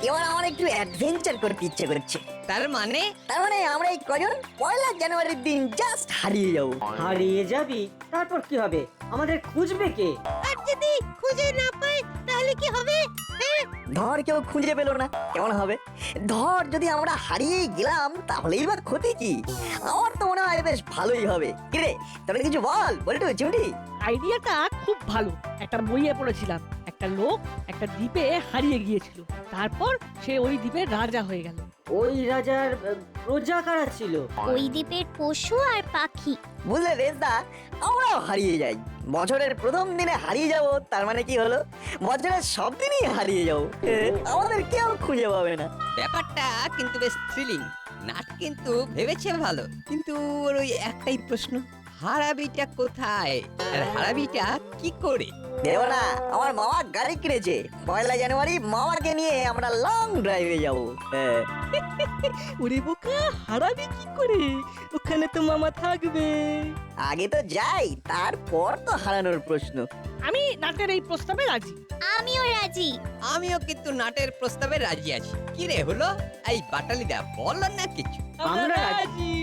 এবার আমার একটু অ্যাডভেঞ্চার করতে ইচ্ছে করছে। তার মানে তার মানে আমরা এই কজন 1 জানুয়ারির দিন জাস্ট হারিয়ে যাবো। হারিয়ে যাবি? তারপর কি হবে? আমাদের খুঁজবে কে? আর যদি খুঁজে না পাই তাহলে কি হবে? ধর কেউ খুঁজে পেলো না, কেমন হবে? ধর যদি আমরা হারিয়ে গেলাম তাহলেই বা ক্ষতি কি? আমার তো মনে হয় বেশ ভালোই হবে। কিরে তোরা কিছু বল, বলটু চিমটি। আইডিয়াটা খুব ভালো। একটা বইয়ে পড়েছিলাম, একটা লোক একটা দ্বীপে হারিয়ে গিয়েছিল, তারপর সে ওই দ্বীপের রাজা হয়ে গেল। ওই রাজার প্রজা কারা ছিল? ওই দ্বীপের পশু আর পাখি। বুঝলে রেজদা, আমরাও হারিয়ে যাই। বছরের প্রথম দিনে হারিয়ে যাব, তার মানে কি হলো? বছরের সব দিনই হারিয়ে যাবো। আমাদের কেউ খুঁজে পাবে না। ব্যাপারটা কিন্তু বেশ থ্রিলিং। নাট কিন্তু ভেবেছে ভালো, কিন্তু ওর ওই একটাই প্রশ্ন, হারাবিটা কোথায় আর হারাবিটা কি করে? দেবো না, আমার মামা গাড়ি কিনেছে। 1 জানুয়ারি মামাকে নিয়ে আমরা লং ড্রাইভে যাবো। ওরে বোকা, হারাবি কি করে? ওখানে তো মামা থাকবে। আগে তো যাই, তারপর তো হারানোর প্রশ্ন। আমি নাটের এই প্রস্তাবে রাজি। আমিও রাজি। আমিও কিন্তু নাটের প্রস্তাবে রাজি আছি। কি রে হলো? এই বাটালিদা বল না কিছু। আমরা রাজি।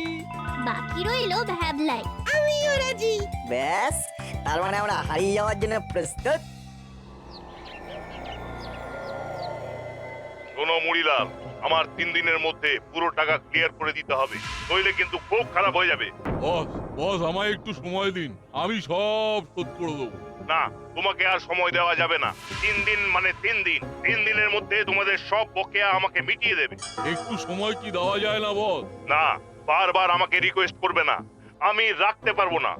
বাকি রইলো ভ্যাবলাই। আমিও রাজি। ব্যাস, তার মানে আমরা হারিয়ে যাওয়ার জন্য প্রস্তুত। শোনো মুড়িলাল, আমার 3 দিনের মধ্যে পুরো টাকা ক্লিয়ার করে দিতে হবে, নইলে কিন্তু খুব খারাপ হয়ে যাবে। বস বস আমায় একটু সময় দিন, আমি সব শোধ করে দেবো। না, তোমাকে আর সময় দেওয়া যাবে না। 3 দিন মানে 3 দিন। 3 দিনের মধ্যে তোমাদের সব বকেয়া আমাকে মিটিয়ে দেবে। একটু সময় কি দেওয়া যায় না বস? না, বারবার আমাকে রিকোয়েস্ট করবে না, আমি রাখতে পারবো না।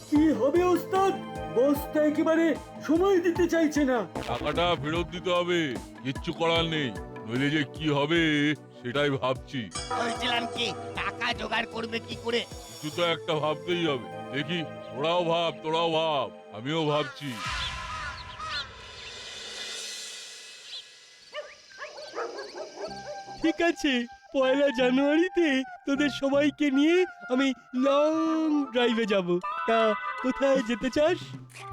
কি হবে ওস্তাদ? বসটা একেবারে সময় দিতে চাইছে না। টাকাটা ফেরত দিতে হবে, কিচ্ছু করার নেই। নইলে যে কি হবে সেটাই ভাবছি। বলছিলাম কি, টাকা জোগাড় করবে কি করে? কিছু তো একটা ভাবতেই হবে। দেখি, তোরাও ভাব, আমিও ভাবছি। ঠিক আছে, 1 জানুয়ারিতে তোদের সবাইকে নিয়ে আমি লং ড্রাইভে যাব। তা কোথায় যেতে চাস?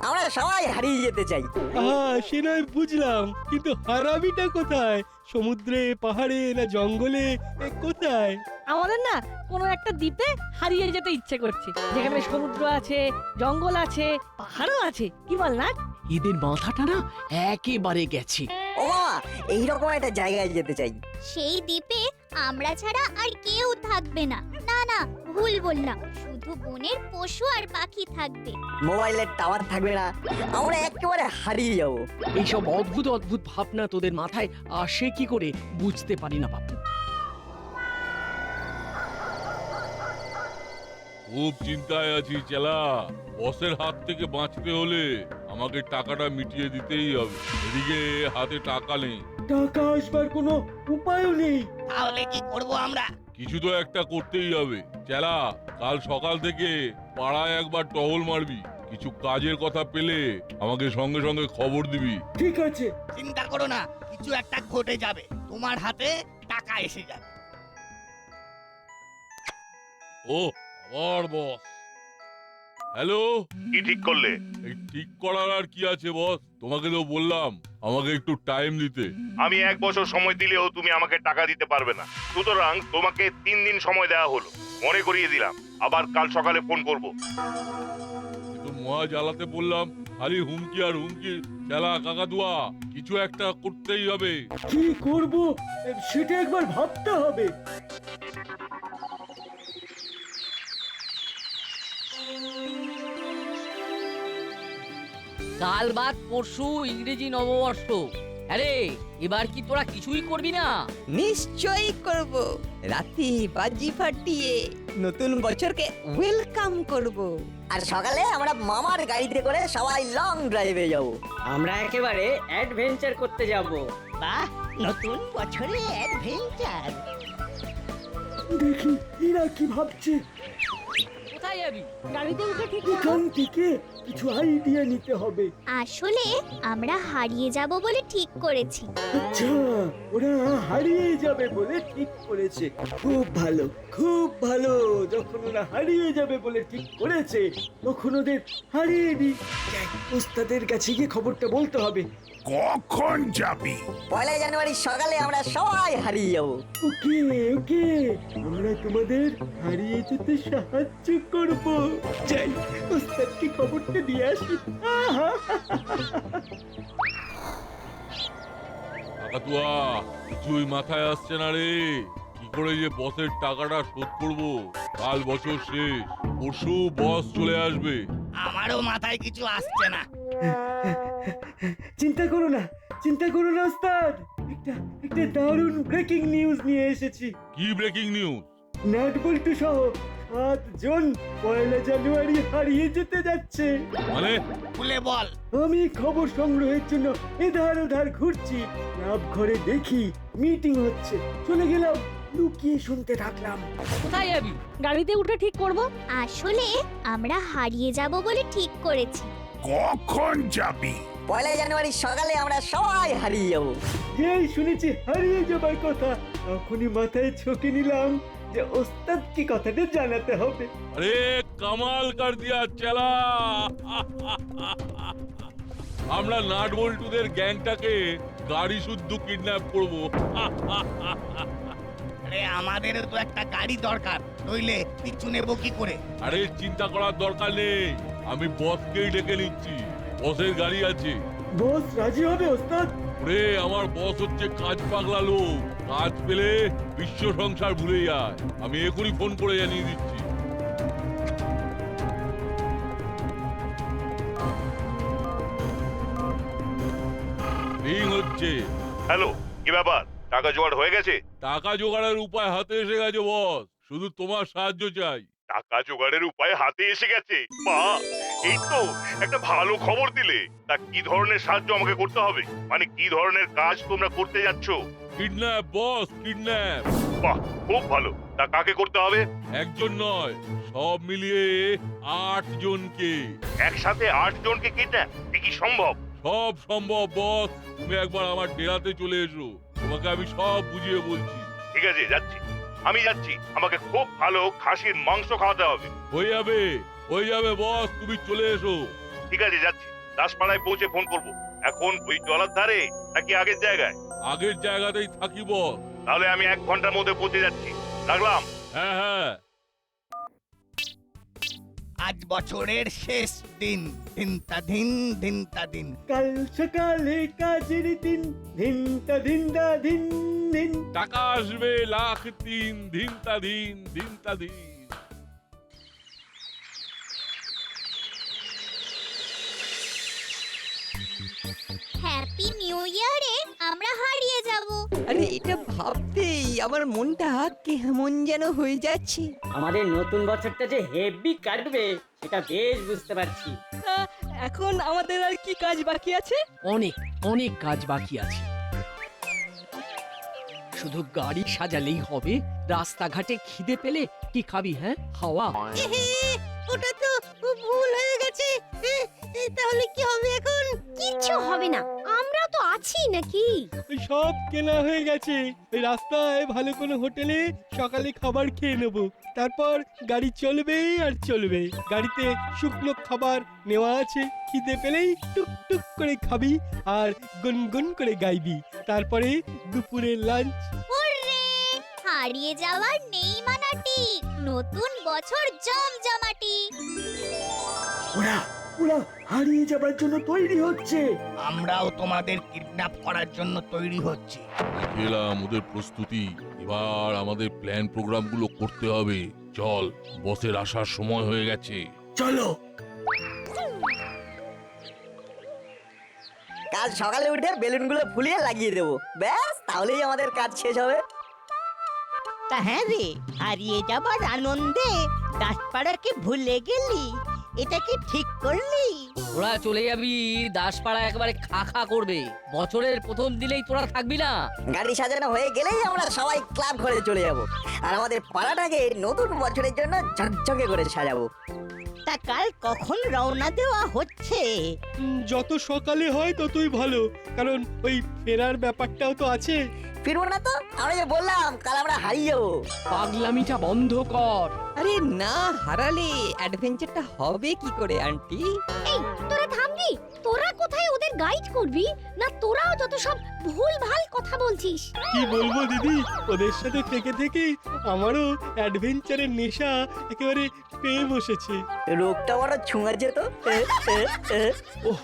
আমরা সবাই হারিয়ে যেতে চাই। সে নয় বুঝলাম, কিন্তু হারাবিটা কোথায়? সমুদ্রে, পাহাড়ে না জঙ্গলে? কোথায়? আমাদের না কোনো একটা দ্বীপে হারিয়ে যেতে ইচ্ছে করছে, যেখানে সমুদ্র আছে, জঙ্গল আছে, পাহাড়ও আছে। কি বল না? এদের মাথাটা না একেবারে গেছে। ও মামা, এইরকম একটা জায়গায় যেতে চাই। সেই দ্বীপে আমরা ছাড়া আর কেউ থাকবে না। না না, ভুল বললাম। শুধু বনের পশু আর পাখি থাকবে। মোবাইলের টাওয়ার থাকবে না, আমরা একেবারে হারিয়ে যাবো। এইসব অদ্ভুত অদ্ভুত ভাবনা তোদের মাথায় আসে কি করে বুঝতে পারি না বাপু। খুব চিন্তায় আছি চেলা। বসের হাত থেকে বাঁচতে হলে আমাকে টাকাটা মিটিয়ে দিতেই হবে। এদিকে হাতে টাকা নেই। টাকা আসবার কোনো উপায়ও নেই। তাহলে কি করব আমরা? কিছু তো একটা করতেই হবে। চেলা, কাল সকাল থেকে পাড়ায় একবার টহল মারবি। কিছু কাজের কথা পেলে আমাকে সঙ্গে সঙ্গে খবর দিবি। ঠিক আছে। চিন্তা করো না, কিছু একটা ঘটে যাবে। তোমার হাতে টাকা এসে যাবে। ও আবার বস। হ্যালো, কি ঠিক করলে? এই ঠিক করার আর কি আছে বস? তোমাকে তো বললাম আমাকে একটু টাইম দিতে। আমি 1 বছর সময় দিলেও তুমি আমাকে টাকা দিতে পারবে না। সুতরাং তোমাকে 3 দিন সময় দেওয়া হলো, মনে করিয়ে দিলাম। আবার কাল সকালে ফোন করব। কিন্তু মহা জ্বালাতে বললাম, খালি হুমকি আর হুমকি। চেলা কাকাতুয়া, কিছু একটা করতেই হবে। কি করব সেটা একবার ভাবতে হবে। কাল বাদ পরশু ইংরেজি নববর্ষ। আরে এবার কি তোরা কিছুই করবি না? নিশ্চয়ই করব। রাতে বাজি ফাটিয়ে নতুন বছরকে ওয়েলকাম করব। আর সকালে আমরা মামার গাড়িতে করে সবাই লং ড্রাইভে যাবো। আমরা একেবারে অ্যাডভেঞ্চার করতে যাব। বাহ, নতুন বছরে অ্যাডভেঞ্চার। দেখি এরা কি ভাবছে। কোথায় যাবি? গাড়িতে উঠে ঠিক এখান থেকে কিছু আইডিয়া নিতে হবে। আসলে আমরা হারিয়ে যাব বলে ঠিক করেছি। আচ্ছা, ওরা হারিয়ে যাবে বলে ঠিক করেছে। খুব ভালো, খুব ভালো। যখন ওরা হারিয়ে যাবে বলে ঠিক করেছে, তখন ওদের হারিয়ে দিই। ওস্তাদের কাছে গিয়ে খবরটা বলতে হবে। কখন যাবি? 1 জানুয়ারি সকালে আমরা সবাই হারিয়ে যাবো। ওকে ওকে, আমরা তোমাদের হারিয়ে যেতে সাহায্য করব। যাই, ওস্তাদকে খবরটা দিয়ে আসি। কাকাতুয়া, কিছুই মাথায় আসছে না রে। কি করে যে বসের টাকাটা শোধ করব? কাল বছর শেষ, পরশু বস চলে আসবে। আমারও মাথায় কিছু আসছে না। চিন্তা করো না, চিন্তা করো না ওস্তাদ, একটা একটা দারুণ ব্রেকিং নিউজ নিয়ে এসেছি। কি ব্রেকিং নিউজ? নাট বল্টু সহ 7 জন 1 জানুয়ারি হারিয়ে যেতে যাচ্ছে। মানে? খুলে বল। আমি খবর সংগ্রহের জন্য এধার ওধার ঘুরছি, ক্লাব ঘরে দেখি মিটিং হচ্ছে, চলে গেলাম, লুকিয়ে শুনতে থাকলাম। কোথায় যাবি? গাড়িতে উঠে ঠিক করব। আসলে আমরা হারিয়ে যাব বলে ঠিক করেছি। কখন যাবি? 1 জানুয়ারি সকালে আমরা সবাই হারিয়ে যাবো। যেই শুনেছি হারিয়ে যাবার কথা, তখনই মাথায় ছকে নিলাম যে ওস্তাদকে কথাটা জানাতে হবে। আরে কামাল কর দিয়া চেলা। আমরা নাট বল্টুদের গ্যাংটাকে গাড়ি শুদ্ধ কিডন্যাপ করব। আরে আমাদেরও তো একটা গাড়ি দরকার, নইলে পিছু নেবো কি করে? আরে চিন্তা করার দরকার নেই, আমি বসকেই ডেকে নিচ্ছি। বসের গাড়ি আছে। বস রাজি হবে ওস্তাদ? ওরে আমার বস হচ্ছে কাজ পাগলা লোক, কাজ পেলে বিশ্ব সংসার ভুলে যায়। আমি এখনই ফোন করে জানিয়ে দিচ্ছি। রিং হচ্ছে। হ্যালো, কি ব্যাপার? টাকা জোগাড় হয়ে গেছে? টাকা জোগাড়ের উপায় হাতে এসে গেছে বস, শুধু তোমার সাহায্য চাই। টাকা জোগাড়ের উপায় হাতে এসে গেছে? বাহ, এই তো একটা ভালো খবর দিলে। তা কি ধরনের সাহায্য আমাকে করতে হবে? মানে কি ধরনের কাজ তোমরা করতে যাচ্ছ? কিডন্যাপ বস, কিডন্যাপ। বাহ, খুব ভালো। তা কাকে করতে হবে? একজন নয়, সব মিলিয়ে 8 জনকে। একসাথে 8 জনকে কিডন্যাপ? কি সম্ভব? সব সম্ভব বস, তুমি একবার আমার ডেরাতে চলে এসো, তোমাকে আমি সব বুঝিয়ে বলছি। ঠিক আছে, যাচ্ছি, আমি যাচ্ছি। আমাকে খুব ভালো খাসির মাংস খাওয়াতে হবে। হয়ে যাবে বস, তুমি চলে এসো। ঠিক আছে, যাচ্ছি। দাসপাড়ায় পৌঁছে ফোন করব। এখন ওই জলার ধারে নাকি আগের জায়গায়? আগের জায়গাতেই থাকি বস। তাহলে আমি 1 ঘন্টার মধ্যে পৌঁছে যাচ্ছি। রাখলাম। হ্যাঁ হ্যাঁ। আজ বছরের শেষ দিন, দিনটা দিন, দিনটা দিন। কাল সকালে কাজের দিন, ধিনটা ধিনটা ধিন ধিন। টাকা আসবে 1,03,000 দিনটা দিন, দিনটা দিন। হ্যাপি নিউ ইয়ারে আমরা হারিয়ে যাব। আরে এটা ভাবতেই আমার মনটা কেমন যেন হয়ে যাচ্ছে। আমাদের নতুন বছরটা যে হেভি কাটবে সেটা বেশ বুঝতে পারছি। এখন আমাদের আর কি কাজ বাকি আছে? অনেক অনেক কাজ বাকি আছে। শুধু গাড়ি সাজালেই হবে? রাস্তাঘাটে খিদে পেলে কি খাবি? হ্যাঁ, হাওয়া। ওটা তো ভুল হয়ে গেছে। তাহলে কি হবে এখন? কিচ্ছু হবে না, আমরা তো আছি নাকি। সব কেনা হয়ে গেছে, এই রাস্তায় ভালো কোনো হোটেলে সকালে খাবার খেয়ে নেব, তারপর গাড়ি চলবে আর চলবে। গাড়িতে শুকনো খাবার নেওয়া আছে, খিদে পেলেই টুক করে খাবি আর গুনগুন করে গাইবি। তারপরে দুপুরে লাঞ্চ। ওরে, হারিয়ে যাওয়ার নেই মানাটি, নতুন বছর জমজমাটি। ওরা ওরা হারিয়ে যাবার জন্য তৈরি হচ্ছে। আমরাও তোমাদের কিডন্যাপ করার জন্য তৈরি হচ্ছি। গেলাম ওদের প্রস্তুতি। এবার আমাদের প্ল্যান প্রোগ্রামগুলো করতে হবে। চল, বসের আসার সময় হয়ে গেছে। চলো। কাল সকালে উঠে বেলুনগুলো ফুলিয়ে লাগিয়ে দেবো, ব্যাস তাহলেই আমাদের কাজ শেষ হবে। তা হ্যাঁ রে, হারিয়ে যাবার আনন্দে দাসপাড়াকে ভুলে গেলি, এটা কি ঠিক করলি? তোরা চলে যাবি, দাসপাড়া একেবারে খা খা করবে। বছরের প্রথম দিনেই তোরা থাকবি না। গাড়ি সাজানো হয়ে গেলেই আমরা সবাই ক্লাব ঘরে চলে যাব, আর আমাদের পাড়াটাকে নতুন বছরের জন্য ঝকঝকে করে সাজাবো। তা কাল কখন রওনা দেওয়া হচ্ছে? যত সকালে হয় ততই ভালো, কারণ ওই ফেরার ব্যাপারটাও তো আছে। ফিরবো না তো? আমরা যে বললাম কাল আমরা হারিয়ে যাবো। পাগলামিটা বন্ধ কর। আরে না হারালে অ্যাডভেঞ্চারটা হবে কি করে আন্টি? এই তোরা থামবি? তোরা কোথায় ওদের আমাদের গাইড করবি না তোরাও যত সব ভুলভাল কথা বলছিস? কি বলবো দিদি, ওদের সাথে থেকে থেকেই আমারও অ্যাডভেঞ্চারের নেশা একেবারে পেয়ে বসেছে। রোগটা বড় ছুঁয়াছে তো। ওহ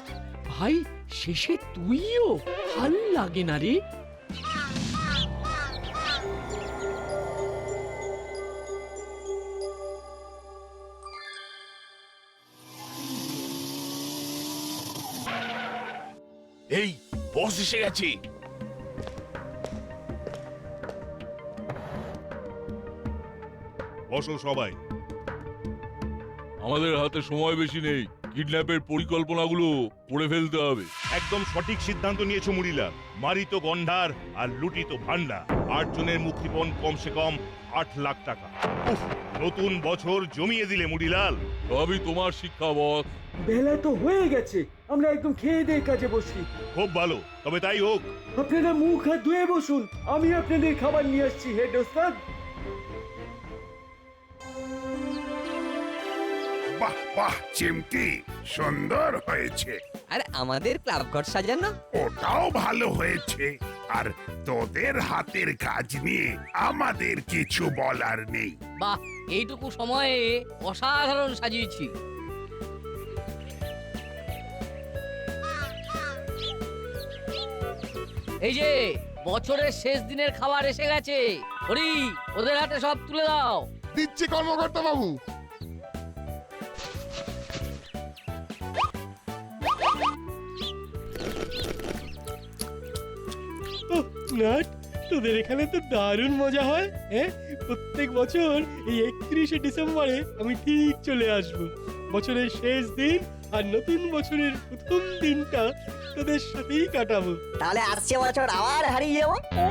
ভাই, শেষে তুইও? ভাল লাগে না রে। এই বস এসে গেছে। বসো সবাই। আমাদের হাতে সময় বেশি নেই, কিডন্যাপের পরিকল্পনাগুলো করে ফেলতে হবে। একদম সঠিক সিদ্ধান্ত নিয়েছো মুড়িলাল। মারিত গন্ডার আর লুটিত ভান্ডার, 8 জনের মুক্তিপণ কমসে কম 8 লাখ টাকা। উফ, নতুন বছর জমিয়ে দিলে মুড়িলাল। সবই তোমার শিক্ষা বস। বেলা তো হয়ে গেছে, আমরা একদম খেয়ে দিয়ে কাজে বসি। খুব ভালো, তবে তাই হোক। আপনারা মুখ হাত ধুয়ে বসুন, আমি আপনাদের খাবার নিয়ে আসছি হেড ওস্তাদ। বাহ বাহ চিমটি, সুন্দর হয়েছে। আর আমাদের ক্লাব ঘর সাজানো? ওটাও ভালো হয়েছে। আর তোদের হাতের কাজ নিয়ে আমাদের কিছু বলার নেই। বাহ, এইটুকু সময়ে অসাধারণ সাজিয়েছি। এই যে বছরের শেষ দিনের খাবার এসে গেছে। হরি, ওদের হাতে সব তুলে দাও। দিচ্ছি কর্মকর্তা বাবু। নাট, তোদের এখানে তো দারুণ মজা হয়। হ্যাঁ, প্রত্যেক বছর এই 31শে ডিসেম্বরে আমি ঠিক চলে আসব। বছরের শেষ দিন আর নতুন বছরের প্রথম দিনটা তোদের সাথেই কাটাবো। তাহলে আসছে বছর আবার হারিয়ে যাবো। ও,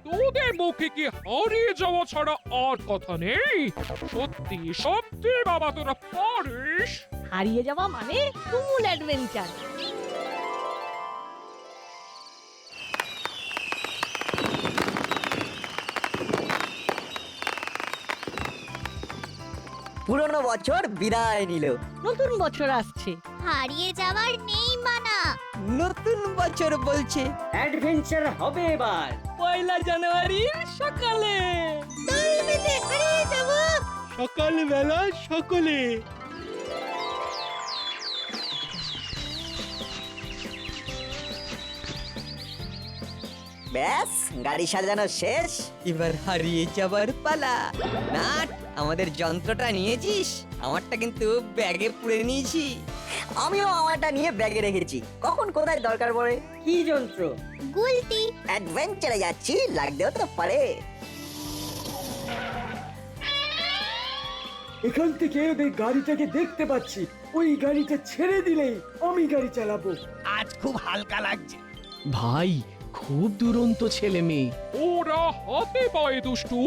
তোদের মুখে কি হারিয়ে যাওয়া ছাড়া আর কথা নেই? সত্যি সত্যি বাবা, তোরা পারিস। হারিয়ে যাওয়া মানে ফুল অ্যাডভেঞ্চার। পুরনো বছর বিদায় নিল, নতুন বছর আসছে। হারিয়ে যাওয়ার নেই মানা। নতুন বছর বলছে। অ্যাডভেঞ্চার হবে এবার। 1 জানুয়ারির সকালে দল বেঁধে হারিয়ে যাব। সকালবেলা সকলে। ব্যাস, গাড়ি সাজানো শেষ। এবার হারিয়ে যাবার পালা। নাট, আমাদের যন্ত্রটা নিয়েছিস? আমারটা কিন্তু ব্যাগে পুরে নিয়েছি। আমিও আমারটা নিয়ে ব্যাগে রেখেছি, কখন কোথায় দরকার পড়ে। কি যন্ত্র? গুলতি। অ্যাডভেঞ্চারে যাচ্ছি, লাগতেও তো পারে। এখান থেকে ওদের গাড়িটাকে দেখতে পাচ্ছি। ওই গাড়িটা ছেড়ে দিলেই আমি গাড়ি চালাবো। আজ খুব হালকা লাগছে। ভাই, খুব দুরন্ত ছেলে মেয়ে। ওরা হাতে পায়ে দুষ্টু।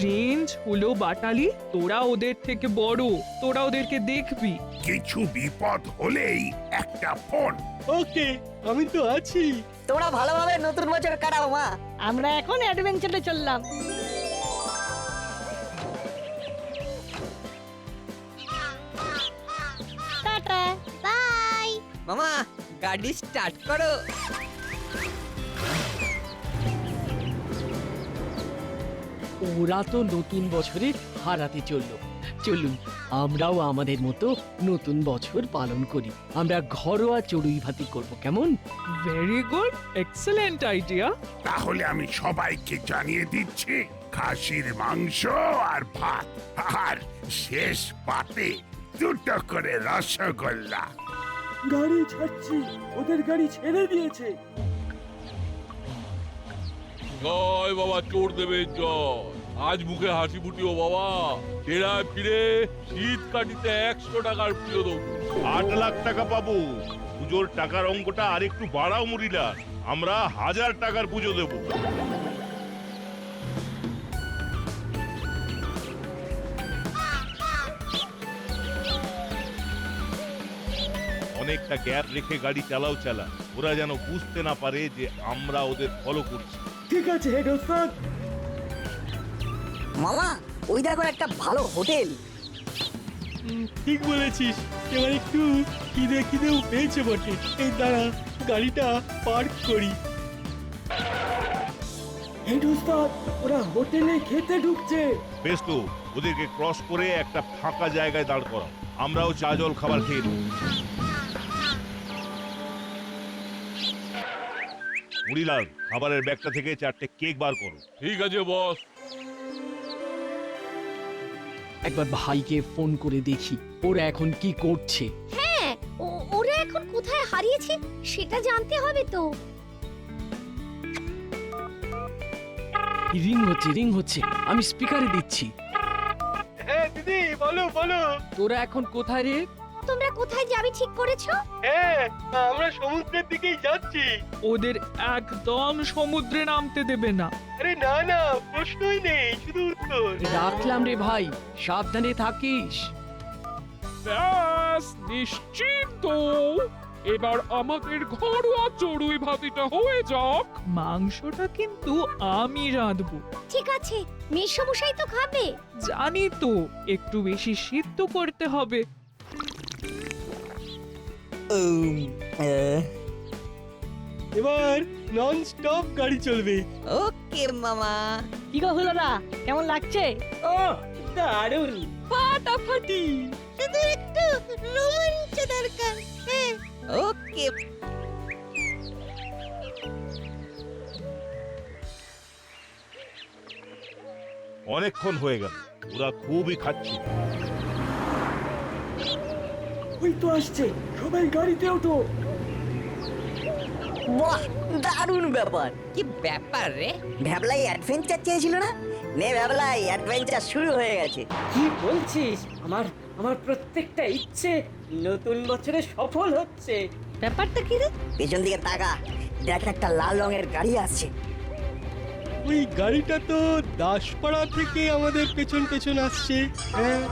রেঞ্জ হলো বাটালি, তোরা ওদের থেকে বড়, তোরা ওদেরকে দেখবি। কিছু বিপদ হলেই একটা ফোন। ওকে, আমি তো আছি। তোমরা ভালোভাবে নতুন বছর কাটাও মা। আমরা এখন অ্যাডভেঞ্চারে চললাম। টাটা, বাই। মামা, গাড়ি স্টার্ট করো। ওরা তো নতুন বছরে হারাতে চললো। চলুন আমরাও আমাদের মতো নতুন বছর পালন করি। আমরা ঘরোয়া চড়ুই ভাতি করব, কেমন? Very good, excellent idea. তাহলে আমি সবাইকে জানিয়ে দিচ্ছি, খাসির মাংস আর ভাত, আর শেষ পাতে 2টো করে রসগোল্লা। গাড়ি ছাড়ছি, ওদের গাড়ি ছেড়ে দিয়েছে। জয় বাবা চোর দেবে জয়। আজ মুখে হাসি ফুটিও বাবা। টেরায় ফিরে শীত কাটিতে 100 টাকার পুজো দেবো। 8 লাখ টাকা পাবো। পুজোর টাকার অঙ্কটা আরেকটু বাড়াও মুড়িলা, আমরা 1000 টাকার পুজো দেবো। অনেকটা গ্যাপ রেখে গাড়ি চালাও চালা, ওরা যেন বুঝতে না পারে যে আমরা ওদের ফলো করছি। ঠিক আছে হেড ওস্তাদ। মামা, ওই দেখো একটা ভালো হোটেল। ঠিক বলেছিস, এবার একটু খিদেও পেয়েছে বটে। এই দাঁড়া, গাড়িটা পার্ক করি। ওরা হোটেলে খেতে ঢুকছে। বেশ তো, ওদেরকে ক্রস করে একটা ফাঁকা জায়গায় দাঁড় করাও, আমরাও চা জল খাবার খেয়ে নেব। মুড়িলাল, খাবারের ব্যাগটা থেকে 4টে কেক বার করো। ঠিক আছে বস। একবার ভাইকে ফোন করে দেখি ওরা এখন কি করছে। হ্যাঁ, ওরা এখন কোথায় হারিয়েছে সেটা জানতে হবে তো। রিং হচ্ছে, আমি স্পিকারে দিচ্ছি। হ্যাঁ দিদি, বলো বলো। তোরা এখন কোথায় রে? তোমরা কোথায় যাবে ঠিক করেছো? হ্যাঁ, আমরা সমুদ্রের দিকেই যাচ্ছি। ওদের একদম সমুদ্রে নামতে দেবে না। আরে না না, প্রশ্নই নেই, শুধু উত্তর। রাখলাম রে ভাই, সাবধানে থাকিস। ব্যাস নিশ্চিন্ত। এবার আমাদের ঘরোয়া চড়ুই ভাতিটা হয়ে যাক। মাংসটা কিন্তু আমি রাঁধবো। ঠিক আছে, মেসমশাই তো খাবে। জানি তো, একটু বেশি সিদ্ধ করতে হবে। এবার নন স্টপ গাড়ি চলবে। ওকে মামা। কি গো হলোরা, কেমন লাগছে? ও দারুণ। ফাটাফাটি। শুধু একটু রোমাঞ্চ দরকার। হ্যাঁ, ওকে। অনেকক্ষণ হয়ে গেল, ওরা খুবই খাচ্ছে। ওই তো আসছে, সবাই গাড়িতে ওঠো। বাহ, দারুণ ব্যাপার। কি ব্যাপার রে? ভ্যাবলাই অ্যাডভেঞ্চার চেয়েছিল না? নে ভ্যাবলাই, অ্যাডভেঞ্চার শুরু হয়ে গেছে। কি বলছিস? আমার আমার প্রত্যেকটা ইচ্ছে নতুন বছরে সফল হচ্ছে। ব্যাপারটা কি রে? পেছন দিকে তাকা, দেখ একটা লাল রঙের গাড়ি আসছে। ওই গাড়িটা তো দাসপাড়া থেকে আমাদের পেছন পেছন আসছে। হ্যাঁ,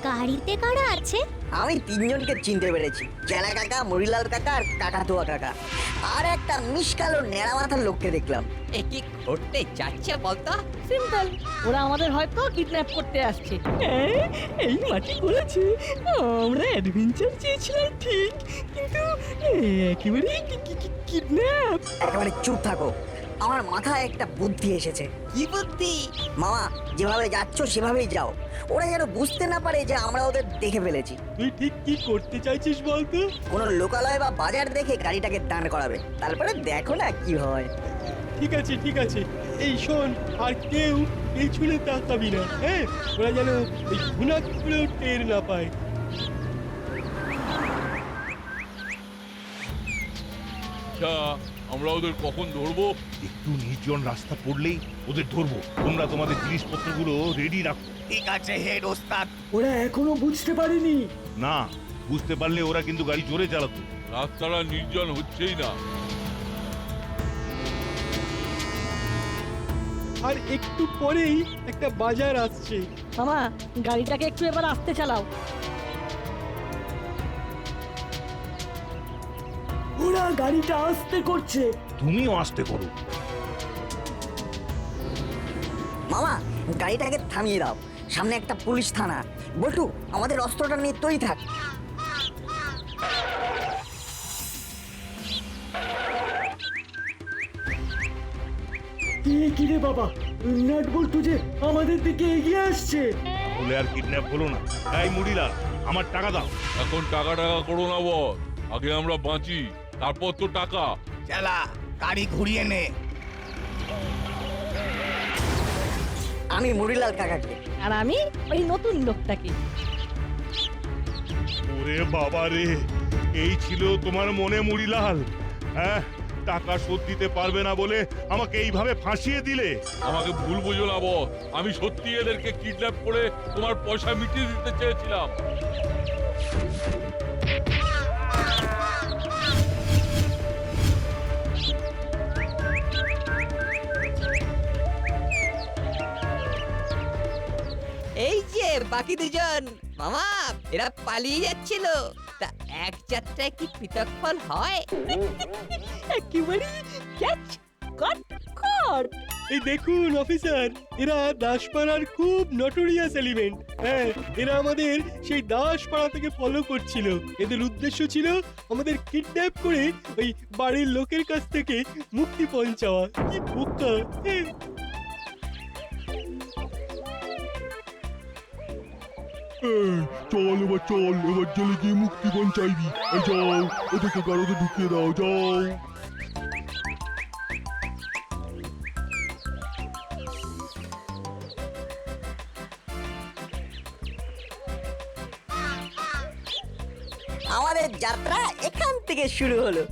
গাড়িতে কারা আছে? আমি 3জনকে চিনতে পেরেছি, চেলা কাকা, মুড়িলাল কাকা আর কাকাতুয়া কাকা। আর একটা মিশকালো নেড়া মাথার লোককে দেখলাম। এ কি ঘটতে যাচ্ছে বলতো? সিম্পল, ওরা আমাদের হয়তো কিডন্যাপ করতে আসছে। এই মাটি বলেছে আমরা অ্যাডভেঞ্চার চেয়েছিলাম ঠিক, কিন্তু একেবারে কিডন্যাপ। একেবারে চুপ থাকো, আমার মাথায় একটা বুদ্ধি এসেছে। কি বুদ্ধি? মামা, যেভাবে যাচ্ছ সেভাবেই যাও, ওরা যেন বুঝতে না পারে যে আমরা ওদের দেখে ফেলেছি। তুই ঠিক কি করতে চাইছিস বলতো? কোনো লোকালয় বা বাজার দেখে গাড়িটাকে দাঁড় করাবে, তারপরে দেখো না কি হয়। ঠিক আছে ঠিক আছে, এই শোন, আর কেউ পেছনে তাকাবি না। হ্যাঁ, ওরা যেন ওই ঘুণাক করেও টের না পায়। আচ্ছা, আমরা ওদের কখন ধরবো? একটু নির্জন রাস্তা পড়লেই ওদের ধরবো। তোমরা তোমাদের জিনিসপত্রগুলো রেডি রাখো। ঠিক আছে হেড ওস্তাদ। ওরা এখনো বুঝতে পারেনি। না, বুঝতে পারলে ওরা কিন্তু গাড়ি জোরে চালাতো। রাস্তাটা নির্জন হচ্ছেই না। আর একটু পরেই একটা বাজার আসছে। মামা, গাড়িটাকে একটু এবার আস্তে চালাও। ওরা গাড়িটা আস্তে করছে। তুমিও আসতে করো। মামা, গাড়িটাকে থামিয়ে দাও, সামনে একটা পুলিশ থানা। বল্টু, আমাদের অস্ত্রটা নিয়ে তৈরি থাক। কি রে বাবা, নাট বল্টু যে আমাদের দিকে এগিয়ে আসছে। বলে আর কিডন্যাপ হলো না। এই মুড়িলাল, আমার টাকা দাও। এখন টাকা করো না বস, আগে আমরা বাঁচি, তারপর তো টাকা। চালা, গাড়ি ঘুরিয়ে নে। আমি মুড়িলাল কাকাকে। আর আমি ওই নতুন লোকটাকে। ওরে বাবা রে, এই ছিল তোমার মনে মুড়িলাল? হ্যাঁ, টাকা শোধ দিতে পারবে না বলে আমাকে এইভাবে ফাঁসিয়ে দিলে। আমাকে ভুল বুঝো না বস, আমি সত্যি এদেরকে কিডন্যাপ করে তোমার পয়সা মিটিয়ে দিতে চেয়েছিলাম। এই যে বাকি দুজন মামা, এরা পালিয়ে যাচ্ছিল। তা এক যাত্রায় কি পৃথক ফল হয়? একেবারে ক্যাচ কাট কাট। এই দেখুন অফিসার, এরা দাসপাড়ার খুব নটোরিয়াস এলিমেন্ট। হ্যাঁ, এরা আমাদের সেই দাসপাড়া থেকে ফলো করছিল। এদের উদ্দেশ্য ছিল আমাদের কিডন্যাপ করে ওই বাড়ির লোকের কাছ থেকে মুক্তিপণ চাওয়া। কি বোকা! চল এবার চল, এবার জেলে গিয়ে মুক্তিপণ চাইবি। এই যাও, ওদেরকে গাড়িতে ঢুকিয়ে দাও, যাও। আমাদের যাত্রা এখান থেকে শুরু হলো।